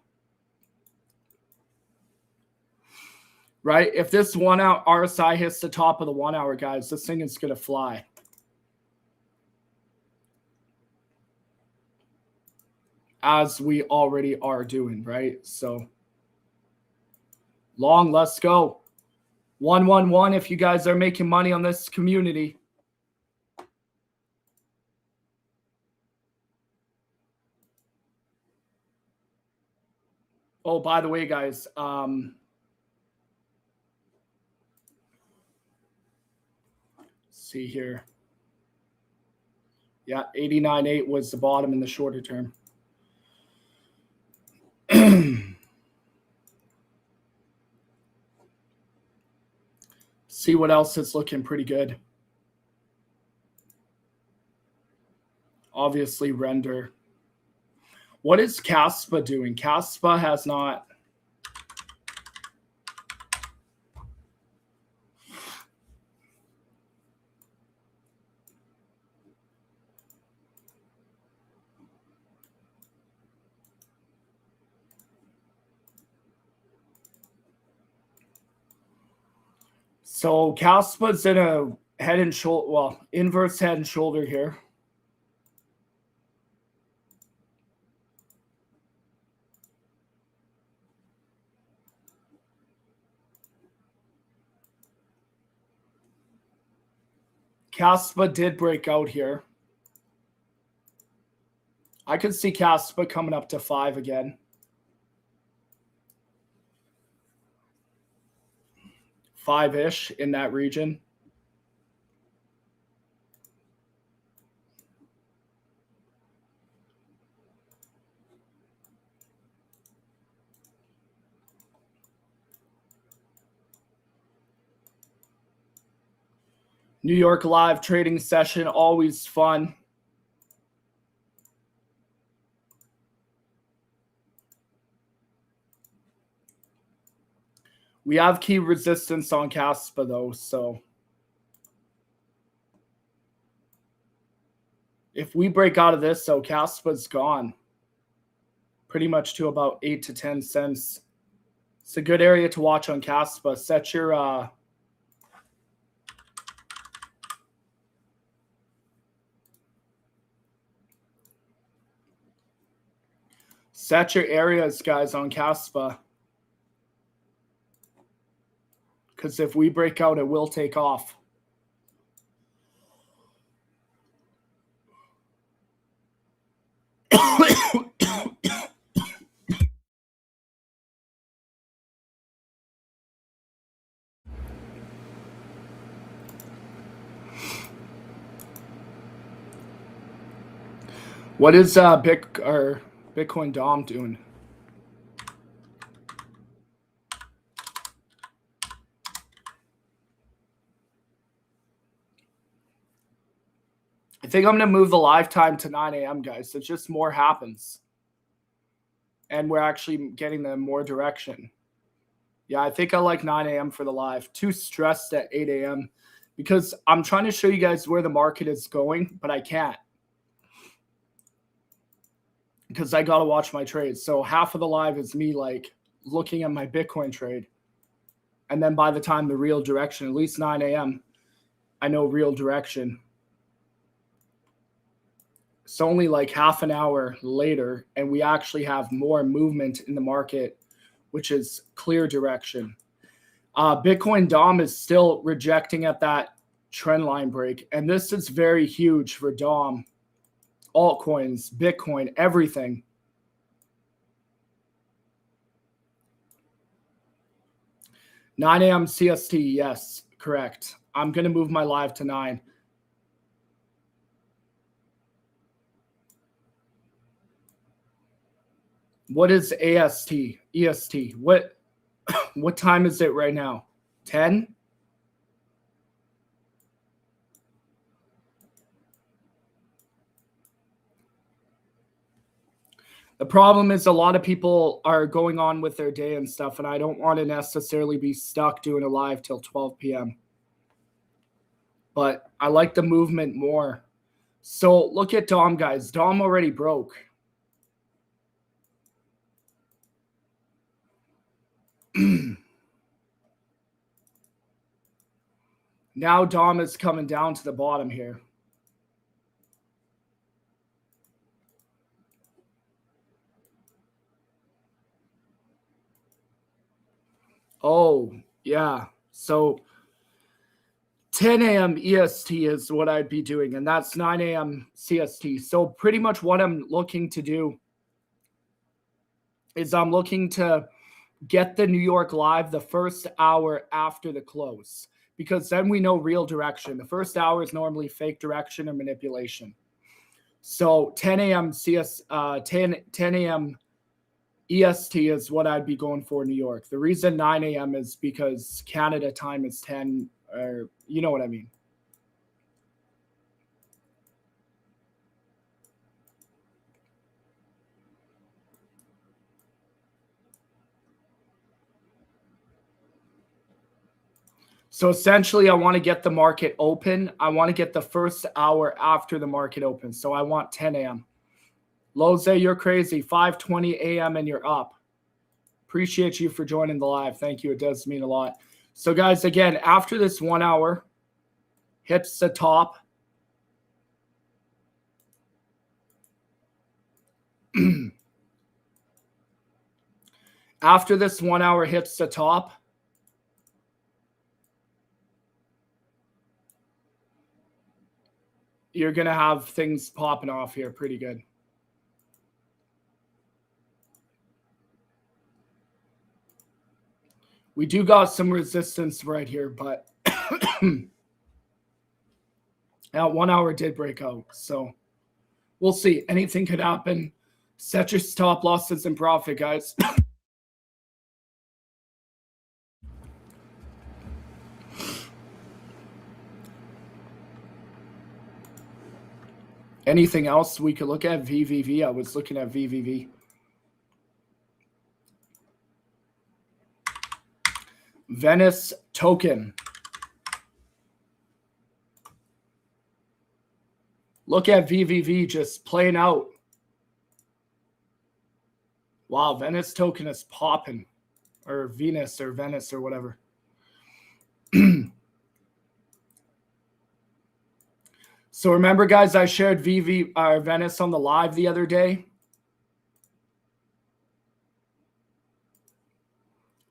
Right? If this 1 hour RSI hits the top of the 1 hour, guys, this thing is going to fly. As we already are doing, right? So long, let's go. 111 if you guys are making money on this community. Oh, by the way, guys, see here. Yeah, 89.8 was the bottom in the shorter term. See what else is looking pretty good. Obviously, render. What is Caspa doing? Caspa has not. So Caspa's in a head and shoulder, well, inverse head and shoulder here. Caspa did break out here. I could see Caspa coming up to 5 again. 5-ish in that region. New York live trading session, always fun. We have key resistance on Caspa though, so if we break out of this, so Caspa's gone pretty much to about 8 to 10 cents. It's a good area to watch on Caspa. Set your areas, guys, on Caspa. Because if we break out, it will take off. What is Bitcoin Dom doing? I think I'm going to move the live time to 9 a.m., guys. It's just more happens. And we're actually getting the more direction. Yeah, I think I like 9 a.m. for the live. Too stressed at 8 a.m. because I'm trying to show you guys where the market is going, but I can't. Because I got to watch my trades. So half of the live is me like looking at my Bitcoin trade. And then by the time the real direction, at least 9 a.m., I know real direction. It's only like half an hour later, and we actually have more movement in the market, which is clear direction. Bitcoin Dom is still rejecting at that trend line break. And this is very huge for Dom. Altcoins, Bitcoin, everything. $9 a.m. CST, yes, correct. I'm going to move my live to 9. What is AST? EST? What time is it right now? 10? The problem is a lot of people are going on with their day and stuff, and I don't want to necessarily be stuck doing a live till 12 p.m. But I like the movement more. So look at Dom, guys. Dom already broke. Now Dom is coming down to the bottom here. Oh, yeah. So 10 a.m. EST is what I'd be doing, and that's 9 a.m. CST. So pretty much what I'm looking to do is I'm looking to get the New York live the first hour after the close, because then we know real direction. The first hour is normally fake direction or manipulation. So 10 a.m. 10 a.m. EST is what I'd be going for in New York. The reason 9 a.m. is because Canada time is 10, or you know what I mean. So essentially, I want to get the market open. I want to get the first hour after the market opens. So I want 10 a.m. Loze, you're crazy. 5:20 a.m. and you're up. Appreciate you for joining the live. Thank you. It does mean a lot. So guys, again, after this 1 hour hits the top, after this 1 hour hits the top, you're going to have things popping off here pretty good. We do got some resistance right here, but at 1 hour did break out. So we'll see. Anything could happen. Set your stop losses and profit, guys. Anything else we could look at? VVV. I was looking at VVV. Venice token. Look at VVV just playing out. Wow, Venice token is popping. Or Venus or Venice or whatever. So remember, guys, I shared Venice on the live the other day.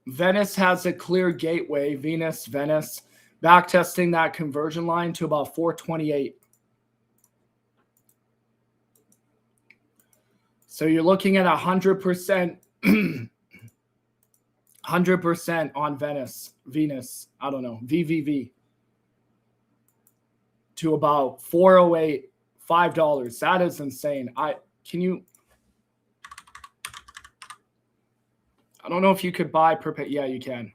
Venice has a clear gateway, Venice, backtesting that conversion line to about 428. So you're looking at 100%, 100% on Venus, I don't know, VVV. To about 408, $5. That is insane. I don't know if you could buy per. Yeah, you can.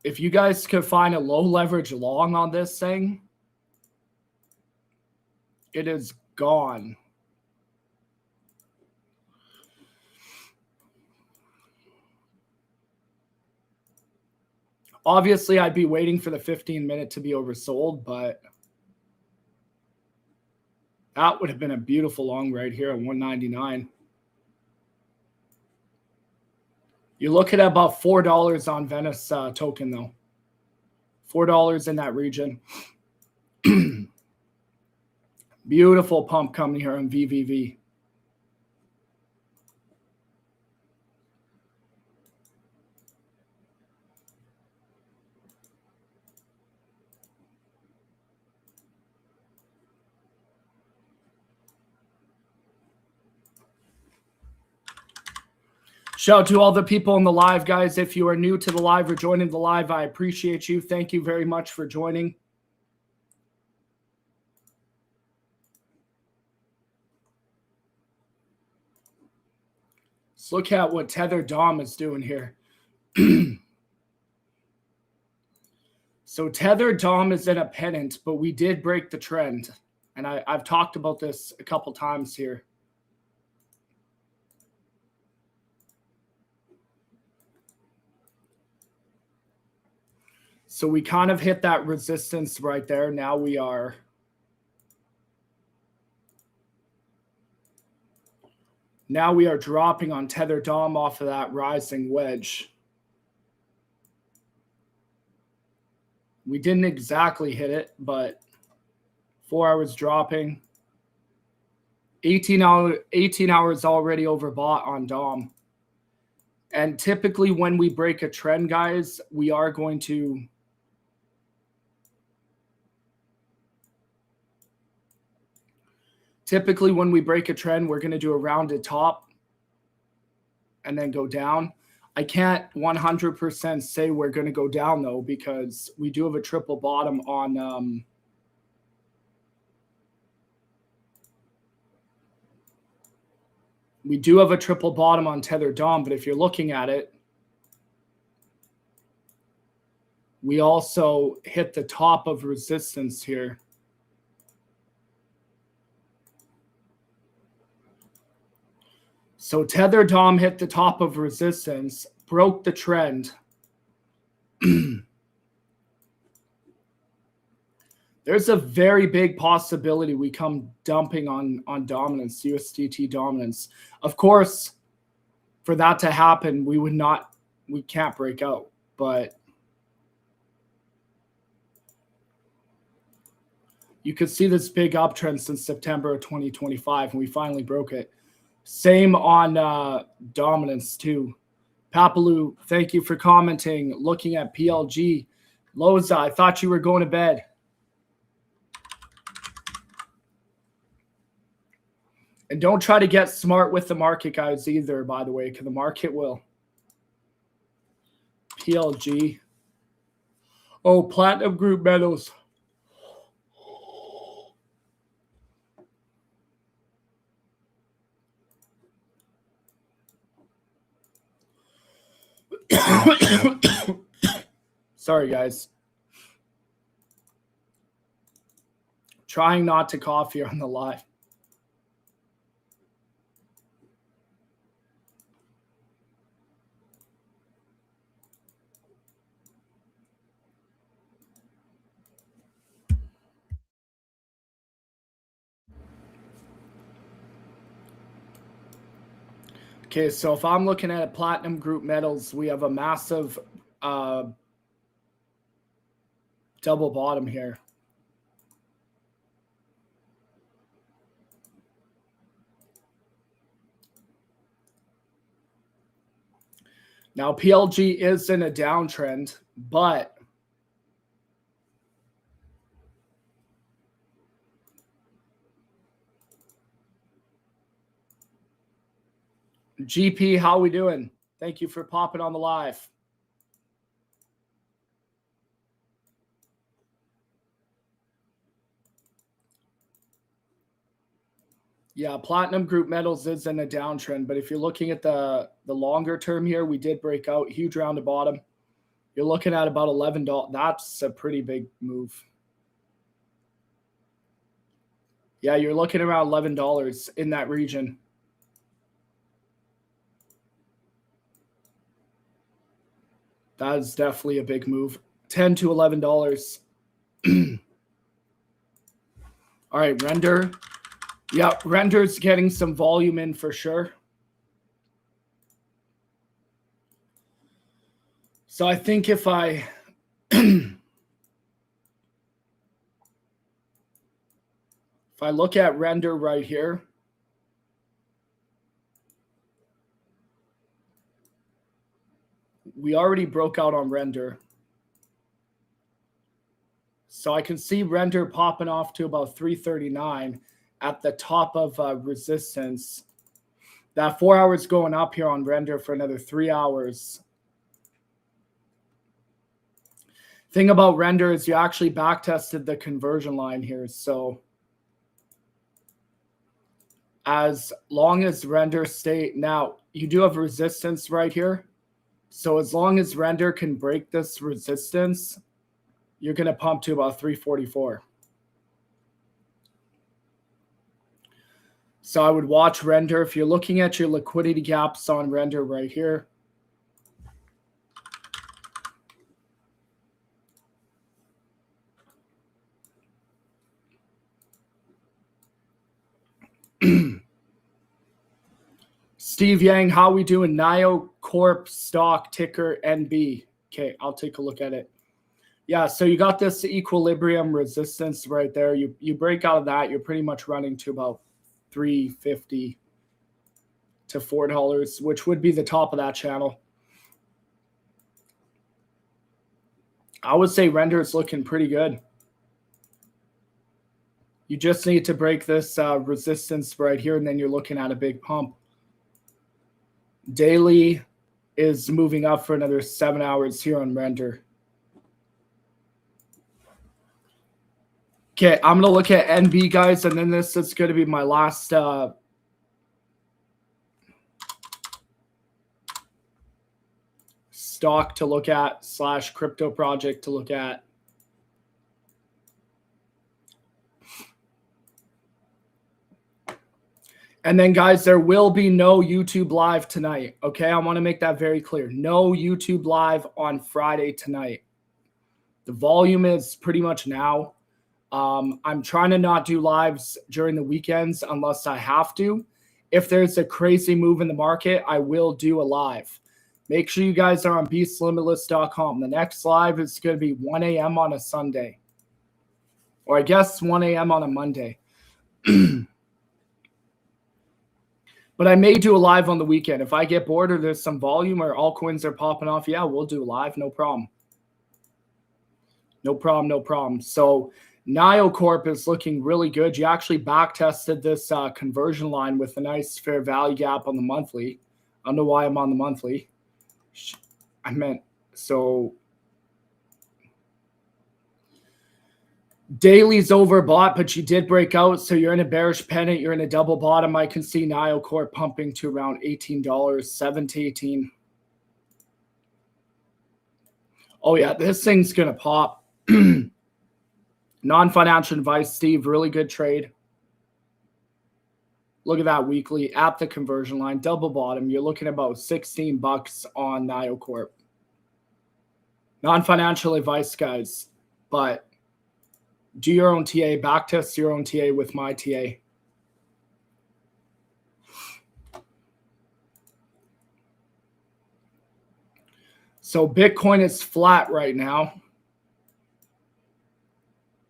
If you guys could find a low leverage long on this thing, it is gone. Obviously, I'd be waiting for the 15-minute to be oversold, but that would have been a beautiful long right here at 199. You're looking at about $4 on Venice token, though. $4 in that region. Beautiful pump coming here on VVV. Shout out to all the people in the live, guys. If you are new to the live or joining the live, I appreciate you. Thank you very much for joining. Let's look at what Tether Dom is doing here. So Tether Dom is in a pennant, but we did break the trend. And I've talked about this a couple times here. So we kind of hit that resistance right there. Now we are dropping on Tether Dom off of that rising wedge. We didn't exactly hit it, but 4 hours dropping. 18 hours already overbought on Dom. And typically when we break a trend, guys, we are going to typically when we break a trend, we're going to do a rounded top and then go down. I can't 100% say we're going to go down, though, because we do have a triple bottom on we do have a triple bottom on Tether Dom, but if you're looking at it, we also hit the top of resistance here. So Tether Dom hit the top of resistance, broke the trend. There's a very big possibility we come dumping on dominance, USDT dominance. Of course, for that to happen, we can't break out, but you could see this big uptrend since September of 2025, and we finally broke it. Same on dominance too. Papalu, thank you for commenting. Looking at PLG. Loza, I thought you were going to bed. And don't try to get smart with the market, guys, either, by the way, because the market will. PLG. Oh, Platinum Group Metals. Sorry, guys. Trying not to cough here on the live. Okay, so if I'm looking at Platinum Group Metals, we have a massive double bottom here. Now, PLG is in a downtrend, but GP, how we doing? Thank you for popping on the live. Yeah, Platinum Group Metals is in a downtrend, but if you're looking at the longer term here, we did break out, huge round of bottom. You're looking at about $11. That's a pretty big move. Yeah, you're looking around $11 in that region. That is definitely a big move. $10 to $11. All right, Render. Yeah, Render's getting some volume in for sure. So I think if I if I look at Render right here, we already broke out on Render. So I can see Render popping off to about 339 at the top of resistance. That 4 hours going up here on Render for another 3 hours. Thing about Render is you actually back tested the conversion line here. So as long as Render stay, now you do have resistance right here. So as long as Render can break this resistance, you're going to pump to about 344. So I would watch Render. If you're looking at your liquidity gaps on Render right here, Steve Yang, how we doing? Nio Corp stock ticker NB. Okay, I'll take a look at it. Yeah, so you got this equilibrium resistance right there. You break out of that, you're pretty much running to about $3.50 to $4, which would be the top of that channel. I would say Render is looking pretty good. You just need to break this resistance right here, and then you're looking at a big pump. Daily is moving up for another 7 hours here on Render. Okay, I'm going to look at NB, guys, and then this is going to be my last stock to look at / crypto project to look at. And then, guys, there will be no YouTube live tonight, okay? I want to make that very clear. No YouTube live on Friday tonight. The volume is pretty much now. I'm trying to not do lives during the weekends unless I have to. If there's a crazy move in the market, I will do a live. Make sure you guys are on beastlimitless.com. The next live is going to be 1 a.m. on a Sunday. Or I guess 1 a.m. on a Monday. But I may do a live on the weekend. If I get bored or there's some volume or altcoins are popping off, yeah, we'll do a live. No problem. No problem, no problem. So NioCorp is looking really good. You actually back tested this conversion line with a nice fair value gap on the monthly. I don't know why I'm on the monthly. So daily's overbought, but you did break out. So you're in a bearish pennant. You're in a double bottom. I can see NioCorp pumping to around $18, 7 to 18. Oh yeah, this thing's going to pop. Non-financial advice, Steve, really good trade. Look at that weekly at the conversion line, double bottom. You're looking at about $16 on NioCorp. Non-financial advice, guys, but do your own TA, back test your own TA with my TA. So Bitcoin is flat right now.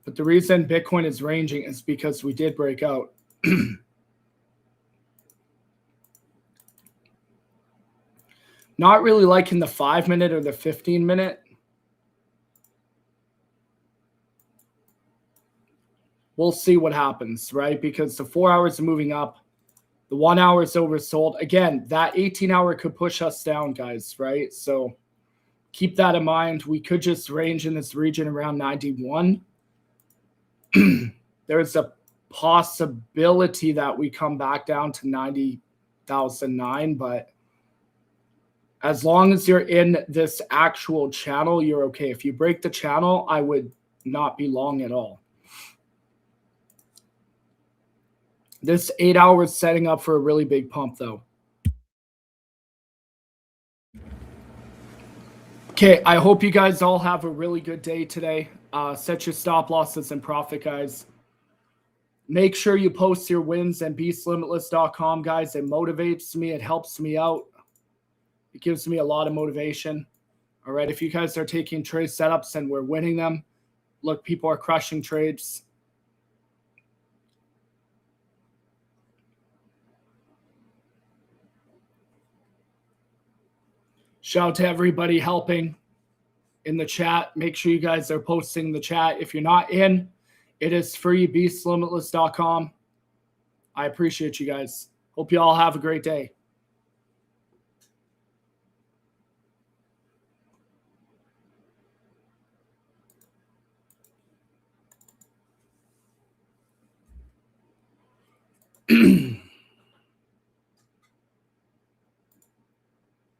But the reason Bitcoin is ranging is because we did break out. Not really liking the 5-minute or the 15-minute. We'll see what happens, right? Because the 4 hours are moving up. The 1 hour is oversold. Again, that 18-hour could push us down, guys, right? So keep that in mind. We could just range in this region around 91. There's a possibility that we come back down to 90,009, but as long as you're in this actual channel, you're okay. If you break the channel, I would not be long at all. This 8 hours setting up for a really big pump, though. Okay, I hope you guys all have a really good day today. Set your stop losses and profit, guys. Make sure you post your wins and beastlimitless.com, guys. It motivates me. It helps me out. It gives me a lot of motivation. All right, if you guys are taking trade setups and we're winning them, look, people are crushing trades. Shout out to everybody helping in the chat. Make sure you guys are posting the chat. If you're not in, it is free, beastlimitless.com. I appreciate you guys. Hope you all have a great day.